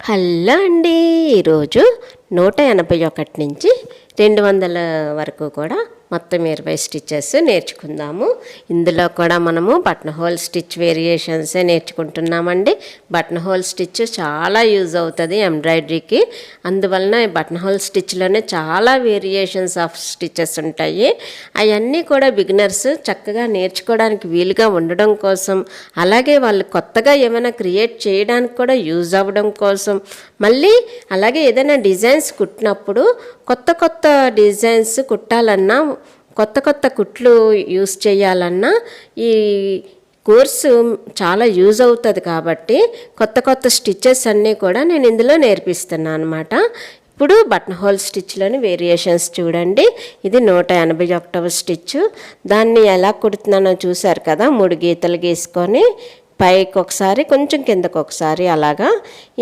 Hello అండి. ఈరోజు 181 నుంచి 200 వరకు కూడా మొత్తం 20 స్టిచెస్ నేర్చుకుందాము. ఇందులో కూడా మనము బటన్ హోల్ స్టిచ్ వేరియేషన్సే నేర్చుకుంటున్నామండి. బటన్ హోల్ స్టిచ్ చాలా యూజ్ అవుతుంది ఎంబ్రాయిడరీకి. అందువలన బటన్ హోల్ స్టిచ్లోనే చాలా వేరియేషన్స్ ఆఫ్ స్టిచెస్ ఉంటాయి. అవన్నీ కూడా బిగినర్స్ చక్కగా నేర్చుకోవడానికి వీలుగా ఉండడం కోసం, అలాగే వాళ్ళు కొత్తగా ఏమైనా క్రియేట్ చేయడానికి కూడా యూజ్ అవ్వడం కోసం, మళ్ళీ అలాగే ఏదైనా డిజైన్స్ కుట్టినప్పుడు కొత్త కొత్త డిజైన్స్ కుట్టాలన్నా, కొత్త కొత్త కుట్లు యూస్ చేయాలన్నా ఈ కోర్సు చాలా యూజ్ అవుతుంది. కాబట్టి కొత్త కొత్త స్టిచెస్ అన్నీ కూడా నేను ఇందులో నేర్పిస్తున్నాను అనమాట. ఇప్పుడు బటన్ హోల్ స్టిచ్లోని వేరియేషన్స్ చూడండి. ఇది 181వ స్టిచ్. దాన్ని ఎలా కుడుతున్నానో చూసారు కదా. 3 గీతలు గీసుకొని పైకి ఒకసారి, కొంచెం కిందకు ఒకసారి అలాగా.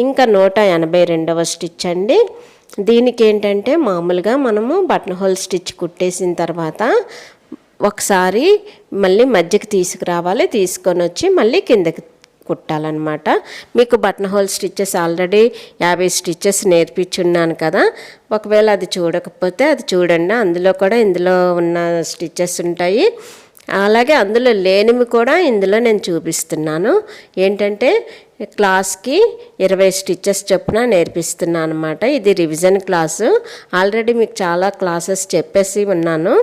ఇంకా 182వ స్టిచ్ అండి. దీనికి ఏంటంటే మామూలుగా మనము బటన్ హోల్ స్టిచ్ కుట్టేసిన తర్వాత ఒకసారి మళ్ళీ మధ్యకి తీసుకురావాలి, తీసుకొని వచ్చి మళ్ళీ కిందకి కుట్టాలన్నమాట. మీకు buttonhole stitches already 50 stitches నేర్పించున్నాను కదా. ఒకవేళ అది చూడకపోతే అది చూడండి. అందులో కూడా ఇందులో ఉన్న స్టిచెస్ ఉంటాయి. అలాగే అందులో లేనివి కూడా ఇందులో నేను చూపిస్తున్నాను. ఏంటంటే క్లాస్కి 20 స్టిచెస్ చొప్పున నేర్పిస్తున్నాను అనమాట. ఇది రివిజన్ క్లాసు. ఆల్రెడీ మీకు చాలా క్లాసెస్ చెప్పేసి ఉన్నాను.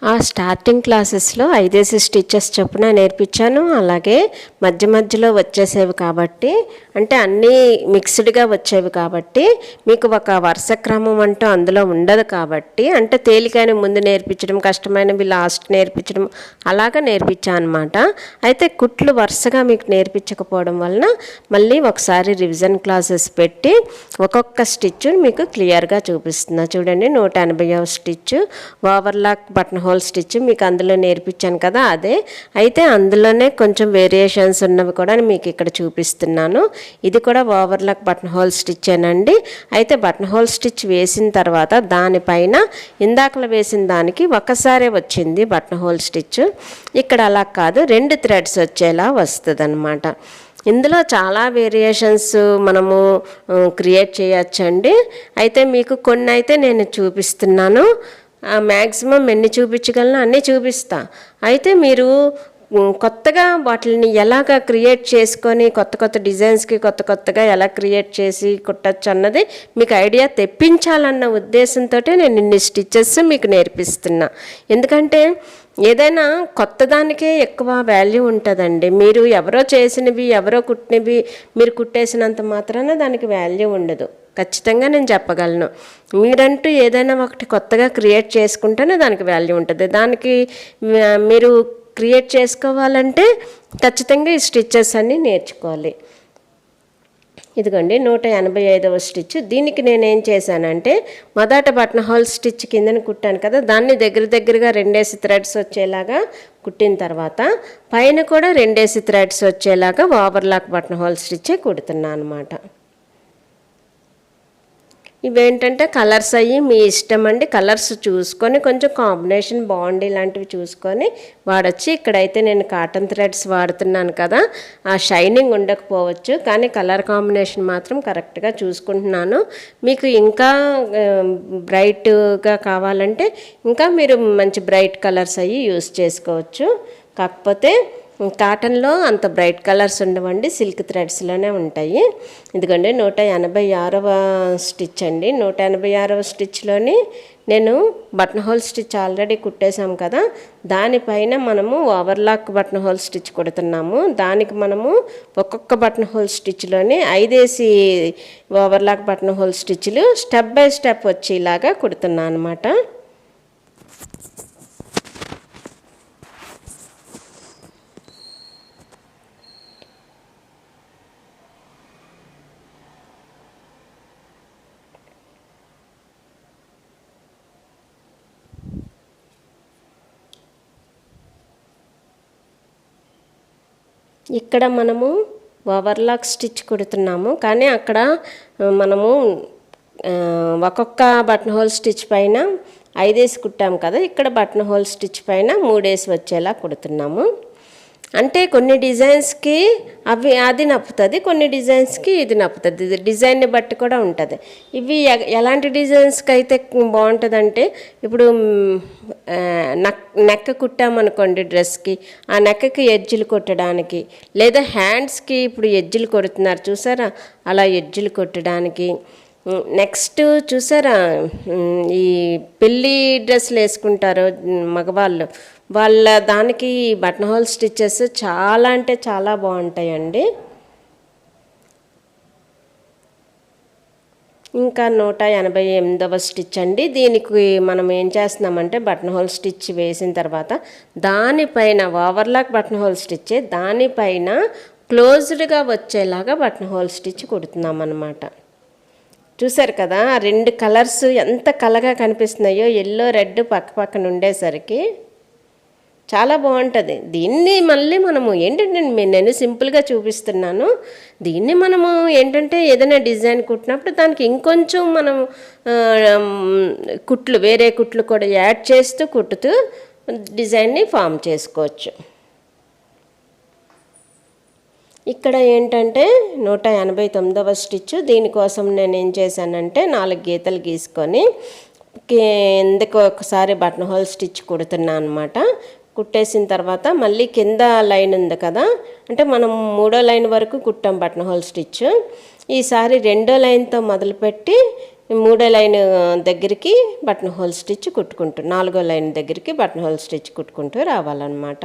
ఆ స్టార్టింగ్ క్లాసెస్లో 5 స్టిచెస్ చొప్పున నేర్పించాను. అలాగే మధ్య మధ్యలో వచ్చేసేవి కాబట్టి, అంటే అన్నీ మిక్స్డ్గా వచ్చేవి కాబట్టి మీకు ఒక వరుస క్రమం అంటూ అందులో ఉండదు. కాబట్టి అంటే తేలికైన ముందు నేర్పించడం, కష్టమైనవి లాస్ట్ నేర్పించడం అలాగా నేర్పించాను అనమాట. అయితే కుట్లు వరుసగా మీకు నేర్పించకపోవడం వలన మళ్ళీ ఒకసారి రివిజన్ క్లాసెస్ పెట్టి ఒక్కొక్క స్టిచ్ మీకు క్లియర్గా చూపిస్తున్నా. చూడండి, 180వ stitch overlock buttonhole stitch మీకు అందులో నేర్పించాను కదా, అదే. అయితే అందులోనే కొంచెం వేరియేషన్స్ ఉన్నవి కూడా మీకు ఇక్కడ చూపిస్తున్నాను. ఇది కూడా ఓవర్లాక్ బటన్ హోల్ స్టిచ్ ఏనండి. అయితే బటన్ హోల్ స్టిచ్ వేసిన తర్వాత దానిపైన ఇందాకలో వేసిన దానికి ఒకసారే వచ్చింది బటన్ హోల్ స్టిచ్. ఇక్కడ అలా కాదు, 2 థ్రెడ్స్ వచ్చేలా వస్తుంది అన్నమాట. ఇందులో చాలా వేరియేషన్స్ మనము క్రియేట్ చేయొచ్చండి. అయితే మీకు కొన్ని అయితే నేను చూపిస్తున్నాను. మ్యాక్సిమం ఎన్ని చూపించగలను అన్నీ చూపిస్తా. అయితే మీరు కొత్తగా వాటిని ఎలాగ క్రియేట్ చేసుకొని కొత్త కొత్త డిజైన్స్కి కొత్త కొత్తగా ఎలా క్రియేట్ చేసి కుట్టచ్చు అన్నది మీకు ఐడియా తెప్పించాలన్న ఉద్దేశంతో నేను ఇన్ని స్టిచెస్ మీకు నేర్పిస్తున్నా. ఎందుకంటే ఏదైనా కొత్త దానికే ఎక్కువ వాల్యూ ఉంటుందండి. మీరు ఎవరో చేసినవి, ఎవరో కుట్టినవి మీరు కుట్టేసినంత మాత్రాన దానికి వాల్యూ ఉండదు. ఖచ్చితంగా నేను చెప్పగలను. మీరంటూ ఏదైనా ఒకటి కొత్తగా క్రియేట్ చేసుకుంటేనే దానికి వాల్యూ ఉంటుంది. దానికి మీరు క్రియేట్ చేసుకోవాలంటే ఖచ్చితంగా ఈ స్టిచెస్ అన్నీ నేర్చుకోవాలి. ఇదిగోండి 185వ స్టిచ్. దీనికి నేనేం చేశానంటే మొదట బటన్ హోల్ స్టిచ్ కిందన కుట్టాను కదా, దాన్ని దగ్గరగా 2 థ్రెడ్స్ వచ్చేలాగా కుట్టిన తర్వాత పైన కూడా 2 థ్రెడ్స్ వచ్చేలాగా ఓవర్లాక్ బటన్ హోల్ స్టిచ్చే కుడుతున్నాను అనమాట. ఇవేంటంటే కలర్స్ అయ్యి మీ ఇష్టం అండి. కలర్స్ చూసుకొని కొంచెం కాంబినేషన్ బాగుండి ఇలాంటివి చూసుకొని వాడచ్చు. ఇక్కడైతే నేను కాటన్ థ్రెడ్స్ వాడుతున్నాను కదా, ఆ షైనింగ్ ఉండకపోవచ్చు, కానీ కలర్ కాంబినేషన్ మాత్రం కరెక్ట్గా చూసుకుంటున్నాను. మీకు ఇంకా బ్రైట్గా కావాలంటే ఇంకా మీరు మంచి బ్రైట్ కలర్స్ అయ్యి యూస్ చేసుకోవచ్చు. కాకపోతే కాటన్లో అంత బ్రైట్ కలర్స్ ఉండవండి, సిల్క్ థ్రెడ్స్లోనే ఉంటాయి. ఇదిగోండి 186వ స్టిచ్ అండి. 186వ స్టిచ్లోని నేను బటన్ హోల్ స్టిచ్ ఆల్రెడీ కుట్టేసాం కదా, దానిపైన మనము ఓవర్లాక్ బటన్ హోల్ స్టిచ్ కుడుతున్నాము. దానికి మనము ఒక్కొక్క బటన్ హోల్ స్టిచ్లోని 5 ఓవర్లాక్ బటన్ హోల్ స్టిచ్లు స్టెప్ బై స్టెప్ వచ్చేలాగా కుడుతున్నాను అనమాట. ఇక్కడ మనము ఓవర్లాక్ స్టిచ్ కుడుతున్నాము, కానీ అక్కడ మనము ఒక్కొక్క బటన్ హోల్ స్టిచ్ పైన 5 కుట్టాము కదా, ఇక్కడ బటన్ హోల్ స్టిచ్ పైన 3 వచ్చేలా కుడుతున్నాము. అంటే కొన్ని డిజైన్స్కి అది నప్పుతుంది, కొన్ని డిజైన్స్కి ఇది నప్పుతుంది. ఇది డిజైన్ని బట్టి కూడా ఉంటుంది. ఇవి ఎలాంటి డిజైన్స్కి అయితే బాగుంటుందంటే, ఇప్పుడు నెక్ కుట్టామనుకోండి డ్రెస్కి, ఆ నెక్కకి ఎడ్జిలు కొట్టడానికి, లేదా హ్యాండ్స్కి ఇప్పుడు ఎడ్జిలు కొడుతున్నారు చూసారా, అలా ఎడ్జిలు కొట్టడానికి. నెక్స్ట్ చూసారా, ఈ పెళ్ళి డ్రెస్సులు వేసుకుంటారు మగవాళ్ళు, వాళ్ళ దానికి బటన్ హోల్ స్టిచ్చెస్ చాలా అంటే చాలా బాగుంటాయండి. ఇంకా 188వ స్టిచ్ అండి. దీనికి మనం ఏం చేస్తున్నామంటే బటన్ హోల్ స్టిచ్ వేసిన తర్వాత దానిపైన ఓవర్లాక్ బటన్ హోల్ స్టిచ్, దానిపైన క్లోజ్డ్గా వచ్చేలాగా బటన్ హోల్ స్టిచ్ కుడుతున్నాం అన్నమాట. చూసారు కదా, ఆ రెండు కలర్స్ ఎంత కలగా కనిపిస్తున్నాయో, ఎల్లో రెడ్ పక్క పక్కన ఉండేసరికి చాలా బాగుంటుంది. దీన్ని మళ్ళీ మనము ఏంటంటే నేను సింపుల్గా చూపిస్తున్నాను. దీన్ని మనము ఏంటంటే ఏదైనా డిజైన్ కుట్టినప్పుడు దానికి ఇంకొంచెం మనం కుట్లు, వేరే కుట్లు కూడా యాడ్ చేస్తూ కుట్టుతూ డిజైన్ని ఫామ్ చేసుకోవచ్చు. ఇక్కడ ఏంటంటే 189వ స్టిచ్. దీనికోసం నేను ఏం చేశానంటే 4 గీతలు గీసుకొని కిందకు ఒకసారి బటన్ హోల్ స్టిచ్ కుడుతున్నాను అనమాట. కుట్టేసిన తర్వాత మళ్ళీ కింద లైన్ ఉంది కదా, అంటే మనం 3వ లైన్ వరకు కుట్టాం బటన్ హోల్ స్టిచ్. ఈసారి 2వ లైన్తో మొదలుపెట్టి 3వ లైన్ దగ్గరికి బటన్ హోల్ స్టిచ్ కుట్టుకుంటూ 4వ లైన్ దగ్గరికి బటన్ హోల్ స్టిచ్ కుట్టుకుంటూ రావాలన్నమాట.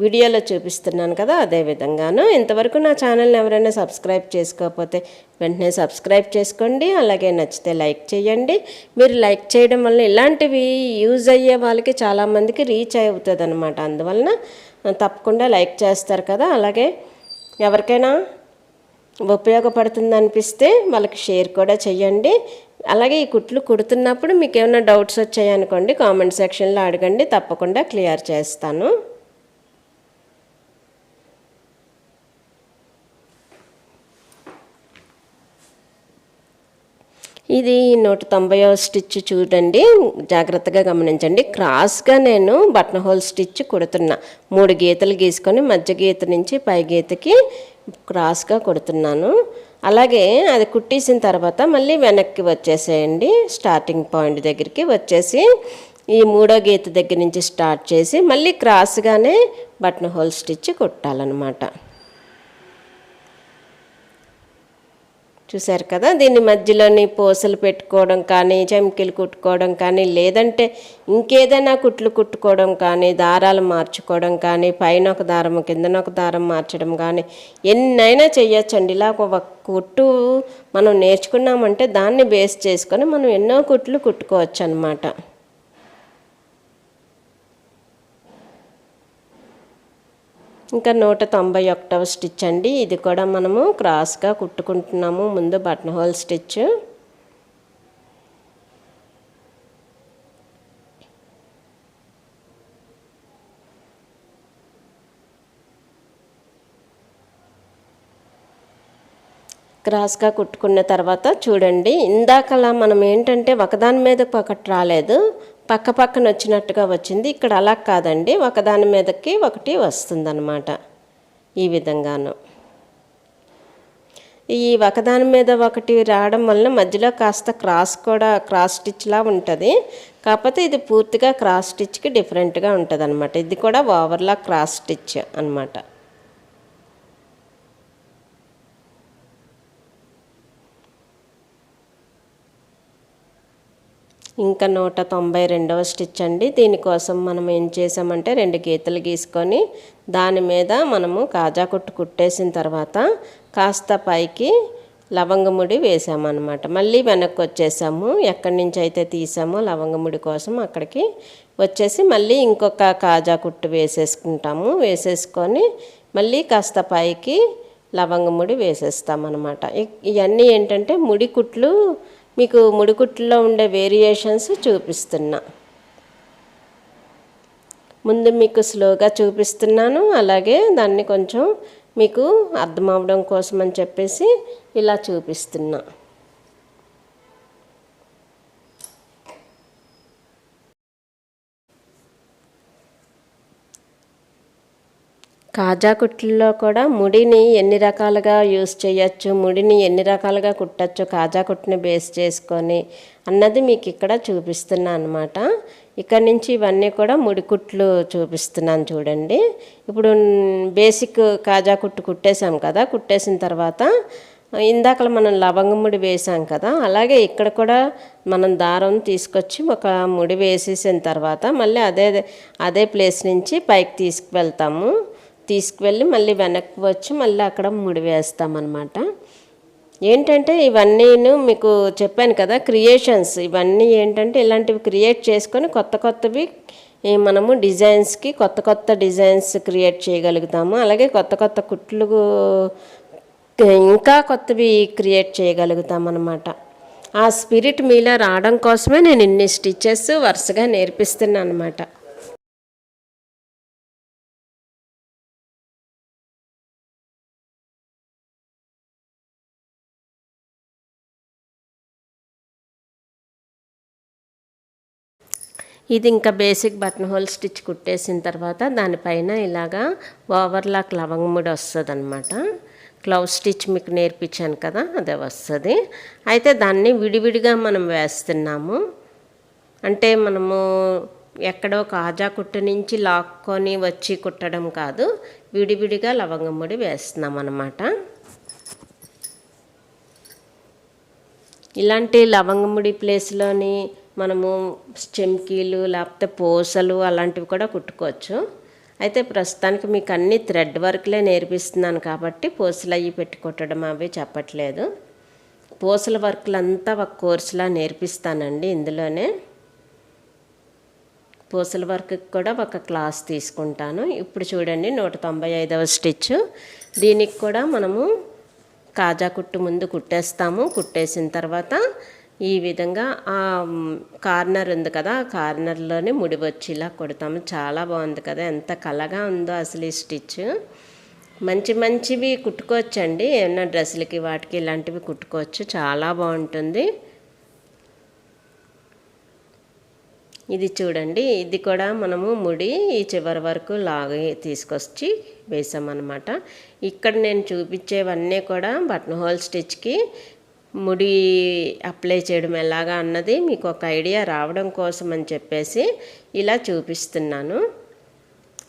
వీడియోలో చూపిస్తున్నాను కదా, అదే విధంగాను. ఇంతవరకు నా ఛానల్ని ఎవరైనా సబ్స్క్రైబ్ చేసుకోకపోతే వెంటనే సబ్స్క్రైబ్ చేసుకోండి. అలాగే నచ్చితే లైక్ చేయండి. మీరు లైక్ చేయడం వల్ల ఇలాంటివి యూజ్ అయ్యే వాళ్ళకి చాలామందికి రీచ్ అవుతుంది అనమాట. అందువలన తప్పకుండా లైక్ చేస్తారు కదా. అలాగే ఎవరికైనా ఉపయోగపడుతుంది అనిపిస్తే వాళ్ళకి షేర్ కూడా చేయండి. అలాగే ఈ కుట్లు కుడుతున్నప్పుడు మీకు ఏమైనా డౌట్స్ వచ్చాయనుకోండి, కామెంట్ సెక్షన్లో అడగండి, తప్పకుండా క్లియర్ చేస్తాను. ఇది 190వ స్టిచ్ చూడండి, జాగ్రత్తగా గమనించండి. క్రాస్గా నేను బటన్ హోల్ స్టిచ్ కుడుతున్నా. 3 గీతలు గీసుకొని మధ్య గీత నుంచి పై గీతకి క్రాస్గా కుడుతున్నాను. అలాగే అది కుట్టేసిన తర్వాత మళ్ళీ వెనక్కి వచ్చేసేయండి. స్టార్టింగ్ పాయింట్ దగ్గరికి వచ్చేసి ఈ 3వ గీత దగ్గర నుంచి స్టార్ట్ చేసి మళ్ళీ క్రాస్గానే బటన్ హోల్ స్టిచ్ కుట్టాలన్నమాట. చూసారు కదా, దీన్ని మధ్యలోని పూసలు పెట్టుకోవడం కానీ, చమ్కీలు కుట్టుకోవడం కానీ, లేదంటే ఇంకేదైనా కుట్లు కుట్టుకోవడం కానీ, దారాలు మార్చుకోవడం కానీ, పైన ఒక దారం కిందన ఒక దారం మార్చడం కానీ ఎన్నైనా చెయ్యొచ్చండి. ఇలా ఒక కుట్టు మనం నేర్చుకున్నామంటే దాన్ని బేస్ చేసుకొని మనం ఎన్నో కుట్లు కుట్టుకోవచ్చు అన్నమాట. ఇంకా 191వ స్టిచ్ అండి. ఇది కూడా మనము క్రాస్గా కుట్టుకుంటున్నాము. ముందు బటన్ హోల్ స్టిచ్, క్రాస్గా కుట్టుకున్న తర్వాత చూడండి, ఇందాకలా మనం ఏంటంటే ఒకదాని మీద ఒకటి రాలేదు, పక్క పక్కన వచ్చినట్టుగా వచ్చింది. ఇక్కడ అలా కాదండి, ఒకదాని మీదకి ఒకటి వస్తుందన్నమాట. ఈ విధంగాను ఈ ఒకదాని మీద ఒకటి రావడం వలన మధ్యలో కాస్త క్రాస్ స్టిచ్లా ఉంటుంది. కాకపోతే ఇది పూర్తిగా క్రాస్ స్టిచ్కి డిఫరెంట్గా ఉంటుంది అనమాట. ఇది కూడా ఓవర్లాక్ క్రాస్ స్టిచ్ అనమాట. ఇంకా 192వ స్టిచ్ అండి. దీనికోసం మనం ఏం చేసామంటే 2 గీతలు గీసుకొని దాని మీద మనము కాజా కుట్టు కుట్టేసిన తర్వాత కాస్త పైకి లవంగముడి వేసామన్నమాట. మళ్ళీ వెనక్కి వచ్చేసాము, ఎక్కడి నుంచి అయితే తీసామో లవంగముడి కోసం అక్కడికి వచ్చేసి మళ్ళీ ఇంకొక కాజా కుట్టు వేసేసుకుంటాము. వేసేసుకొని మళ్ళీ కాస్త పైకి లవంగముడి వేసేస్తామన్నమాట. ఇవన్నీ ఏంటంటే ముడి కుట్లు, మీకు ముడికుట్లో ఉండే వేరియేషన్స్ చూపిస్తున్నా. ముందు మీకు స్లోగా చూపిస్తున్నాను, అలాగే దాన్ని కొంచెం మీకు అర్థం అవ్వడం కోసం అని చెప్పేసి ఇలా చూపిస్తున్నా. కాజా కుట్లలో కూడా ముడిని ఎన్ని రకాలుగా యూస్ చేయొచ్చు, ముడిని ఎన్ని రకాలుగా కుట్టచ్చు కాజా కుట్టుని బేస్ చేసుకొని అన్నది మీకు ఇక్కడ చూపిస్తున్నాను అనమాట. ఇక్కడ నుంచి ఇవన్నీ కూడా ముడి కుట్లు చూపిస్తున్నాను చూడండి. ఇప్పుడు బేసిక్ కాజా కుట్టు కుట్టేసాం కదా, కుట్టేసిన తర్వాత ఇందాక మనం లవంగ ముడి వేసాం కదా, అలాగే ఇక్కడ కూడా మనం దారం తీసుకొచ్చి ఒక ముడి వేసేసిన తర్వాత మళ్ళీ అదే ప్లేస్ నుంచి పైకి తీసుకువెళ్ళి మళ్ళీ వెనక్కి వచ్చి మళ్ళీ అక్కడ ముడి వేస్తామన్నమాట. ఏంటంటే ఇవన్నీను మీకు చెప్పాను కదా క్రియేషన్స్, ఇవన్నీ ఏంటంటే ఇలాంటివి క్రియేట్ చేసుకొని కొత్తవి మనము డిజైన్స్కి కొత్త డిజైన్స్ క్రియేట్ చేయగలుగుతాము. అలాగే కొత్త కుట్లు ఇంకా కొత్తవి క్రియేట్ చేయగలుగుతాం అన్నమాట. ఆ స్పిరిట్ మీలో రావడం కోసమే నేను ఇన్ని స్టిచెస్ వరుసగా నేర్పిస్తున్నాను అన్నమాట. ఇది ఇంకా బేసిక్ బటన్ హోల్ స్టిచ్ కుట్టేసిన తర్వాత దానిపైన ఇలాగా ఓవర్లాక్ లవంగముడి వస్తుంది అనమాట. క్లౌజ్ స్టిచ్ మీకు నేర్పించాను కదా, అదే వస్తుంది. అయితే దాన్ని విడివిడిగా మనం వేస్తున్నాము. అంటే మనము ఎక్కడో కాజా కుట్టు నుంచి లాక్కొని వచ్చి కుట్టడం కాదు, విడివిడిగా లవంగముడి వేస్తున్నాం అన్నమాట. ఇలాంటి లవంగముడి ప్లేస్లోని మనము చెమ్కీలు లేకపోతే పూసలు అలాంటివి కూడా కుట్టుకోవచ్చు. అయితే ప్రస్తుతానికి మీకు అన్ని థ్రెడ్ వర్క్లే నేర్పిస్తున్నాను కాబట్టి పూసలు అవి పెట్టి కుట్టడం అవి చెప్పట్లేదు. పూసల వర్క్లంతా ఒక కోర్సులా నేర్పిస్తానండి. ఇందులోనే పూసల వర్క్కి కూడా ఒక క్లాస్ తీసుకుంటాను. ఇప్పుడు చూడండి 195వ స్టిచ్. దీనికి కూడా మనము కాజా కుట్టు ముందు కుట్టేస్తాము. కుట్టేసిన తర్వాత ఈ విధంగా ఆ కార్నర్ ఉంది కదా, ఆ కార్నర్లోనే ముడి వచ్చేలా కుడతాము. చాలా బాగుంది కదా, ఎంత కళగా ఉందో అసలు ఈ స్టిచ్. మంచివి కుట్టుకోవచ్చండి, ఏమన్నా డ్రెస్సులకి వాటికి ఇలాంటివి కుట్టుకోవచ్చు, చాలా బాగుంటుంది. ఇది చూడండి, ఇది కూడా మనము ముడి ఈ చివరి వరకు లాగి తీసుకొచ్చి వేసామన్నమాట. ఇక్కడ నేను చూపించేవన్నీ కూడా బటన్ హోల్ స్టిచ్కి ముడి అప్లై చేయడం ఎలాగా అన్నది మీకు ఒక ఐడియా రావడం కోసం అని చెప్పేసి ఇలా చూపిస్తున్నాను.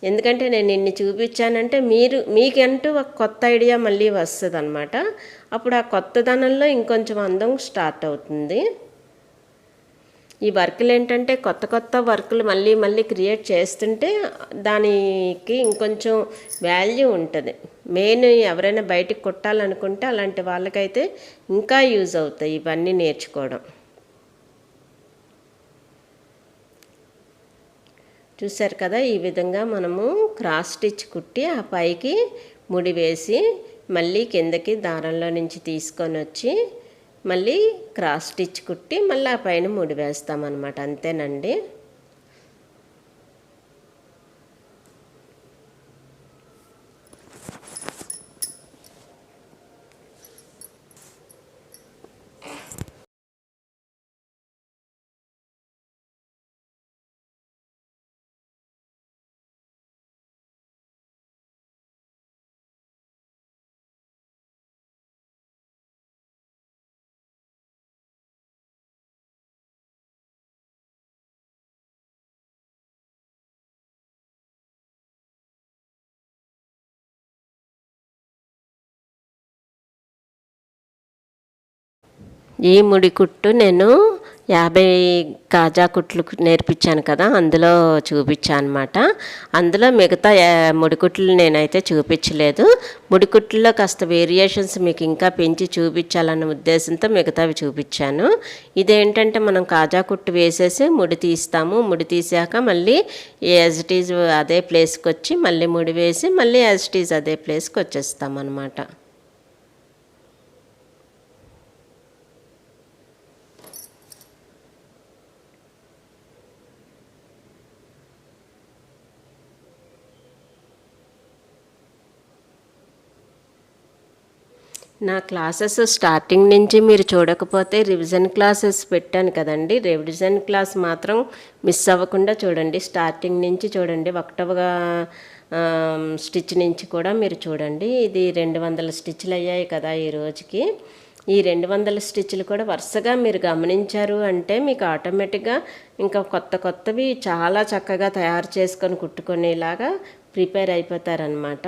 ఎందుకంటే నేను ఇన్ని చూపించానంటే మీకంటూ ఒక కొత్త ఐడియా మళ్ళీ వస్తుంది అనమాట. అప్పుడు ఆ కొత్తదనంలో ఇంకొంచెం అందం స్టార్ట్ అవుతుంది. ఈ వర్కులు ఏంటంటే కొత్త వర్కులు మళ్ళీ క్రియేట్ చేస్తుంటే దానికి ఇంకొంచెం వాల్యూ ఉంటుంది. మెయిన్ ఎవరైనా బయటికి కుట్టాలనుకుంటే అలాంటి వాళ్ళకైతే ఇంకా యూజ్ అవుతాయి ఇవన్నీ నేర్చుకోవడం. చూసారు కదా, ఈ విధంగా మనము క్రాస్ స్టిచ్ కుట్టి ఆ పైకి ముడి వేసి మళ్ళీ కిందకి దారంలో నుంచి తీసుకొని వచ్చి మళ్ళీ క్రాస్ స్టిచ్ కుట్టి మళ్ళీ ఆ పైన ముడి వేస్తామన్నమాట. అంతేనండి. ఈ ముడి కుట్టు నేను 50 కాజా కుట్లు నేర్పించాను కదా, అందులో చూపించాను అనమాట. అందులో మిగతా ముడికుట్లు నేనైతే చూపించలేదు. ముడికుట్లలో కాస్త వేరియేషన్స్ మీకు ఇంకా పెంచి చూపించాలన్న ఉద్దేశంతో మిగతావి చూపించాను. ఇదేంటంటే మనం కాజా కుట్టు వేసేసి ముడి తీస్తాము. ముడి తీసాక మళ్ళీ యాజ్ ఇట్ ఈజ్ అదే ప్లేస్కి వచ్చి మళ్ళీ ముడి వేసి మళ్ళీ యాజ్ ఇట్ ఈజ్ అదే ప్లేస్కి వచ్చేస్తాం అన్నమాట. నా క్లాసెస్ స్టార్టింగ్ నుంచి మీరు చూడకపోతే రివిజన్ క్లాసెస్ పెట్టాను కదండి, రివిజన్ క్లాస్ మాత్రం మిస్ అవ్వకుండా చూడండి. స్టార్టింగ్ నుంచి చూడండి. స్టిచ్ నుంచి కూడా మీరు చూడండి. ఇది 200 స్టిచ్లు అయ్యాయి కదా ఈ రోజుకి. ఈ 200 స్టిచ్లు కూడా వరుసగా మీరు గమనించారు అంటే మీకు ఆటోమేటిక్గా ఇంకా కొత్తవి చాలా చక్కగా తయారు చేసుకొని కుట్టుకునేలాగా ప్రిపేర్ అయిపోతారనమాట.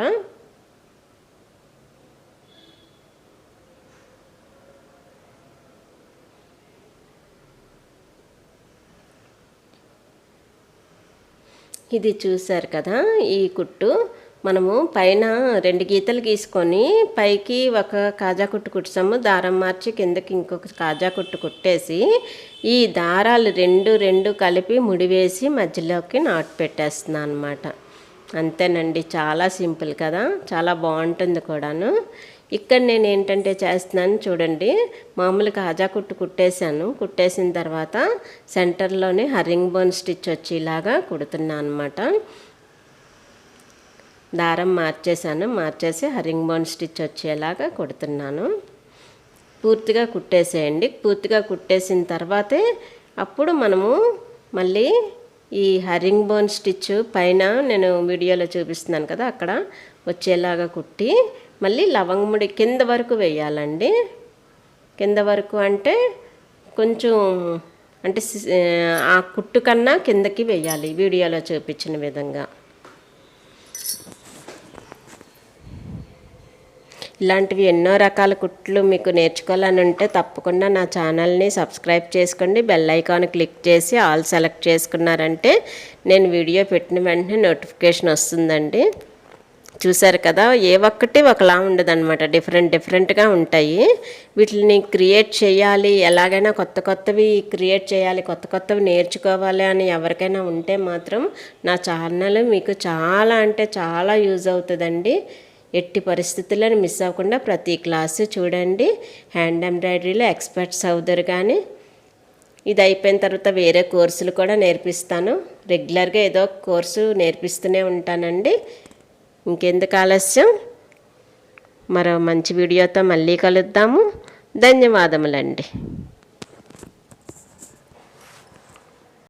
ఇది చూసారు కదా, ఈ కుట్టు మనము పైన 2 గీతలు గీసుకొని పైకి ఒక కాజా కుట్టు కుట్టాము, దారం మార్చి కిందకి ఇంకొక కాజా కుట్టు కుట్టేసి ఈ దారాలు రెండు కలిపి ముడివేసి మధ్యలోకి నాటు పెట్టేస్తున్నాను అనమాట. అంతేనండి, చాలా సింపుల్ కదా, చాలా బాగుంటుంది కూడాను. ఇక్కడ నేను ఏంటంటే చేస్తున్నాను చూడండి, మామూలు కాజా కుట్టు కుట్టేసిన తర్వాత సెంటర్లోనే హరింగ్ బోన్ స్టిచ్ వచ్చేలాగా కుడుతున్నాను అనమాట. దారం మార్చేసి హరింగ్ బోన్ స్టిచ్ వచ్చేలాగా కుడుతున్నాను. పూర్తిగా కుట్టేసేయండి. పూర్తిగా కుట్టేసిన తర్వాతే అప్పుడు మనము మళ్ళీ ఈ హరింగ్ బోన్ స్టిచ్ పైన నేను వీడియోలో చూపిస్తున్నాను కదా, అక్కడ వచ్చేలాగా కుట్టి మళ్ళీ లవంగముడి కింద వరకు వేయాలండి. కింద వరకు అంటే కొంచెం అంటే ఆ కుట్టు కన్నా కిందకి వేయాలి వీడియోలో చూపించిన విధంగా. ఇలాంటివి ఎన్నో రకాల కుట్లు మీకు నేర్చుకోవాలని ఉంటే తప్పకుండా నా ఛానల్ని సబ్స్క్రైబ్ చేసుకోండి. బెల్ ఐకాన్ క్లిక్ చేసి ఆల్ సెలెక్ట్ చేసుకున్నారంటే నేను వీడియో పెట్టిన వెంటనే నోటిఫికేషన్ వస్తుందండి. చూసారు కదా, ఏ ఒక్కటి ఒకలా ఉండదన్నమాట, డిఫరెంట్గా ఉంటాయి. వీటిని క్రియేట్ చేయాలి, ఎలాగైనా కొత్తవి క్రియేట్ చేయాలి, కొత్తవి నేర్చుకోవాలి అని ఎవరికైనా ఉంటే మాత్రం నా ఛానల్ మీకు చాలా అంటే చాలా యూజ్ అవుతుందండి. ఎట్టి పరిస్థితులను మిస్ అవ్వకుండా ప్రతి క్లాసు చూడండి. హ్యాండ్ ఎంబ్రాయిడరీలో ఎక్స్పర్ట్స్ అవుతారు. కానీ ఇది అయిపోయిన తర్వాత వేరే కోర్సులు కూడా నేర్పిస్తాను. రెగ్యులర్గా ఏదో కోర్సు నేర్పిస్తూనే ఉంటానండి. ఇంకెందుకు ఆలస్యం, మరో మంచి వీడియోతో మళ్ళీ కలుద్దాము. ధన్యవాదములండి.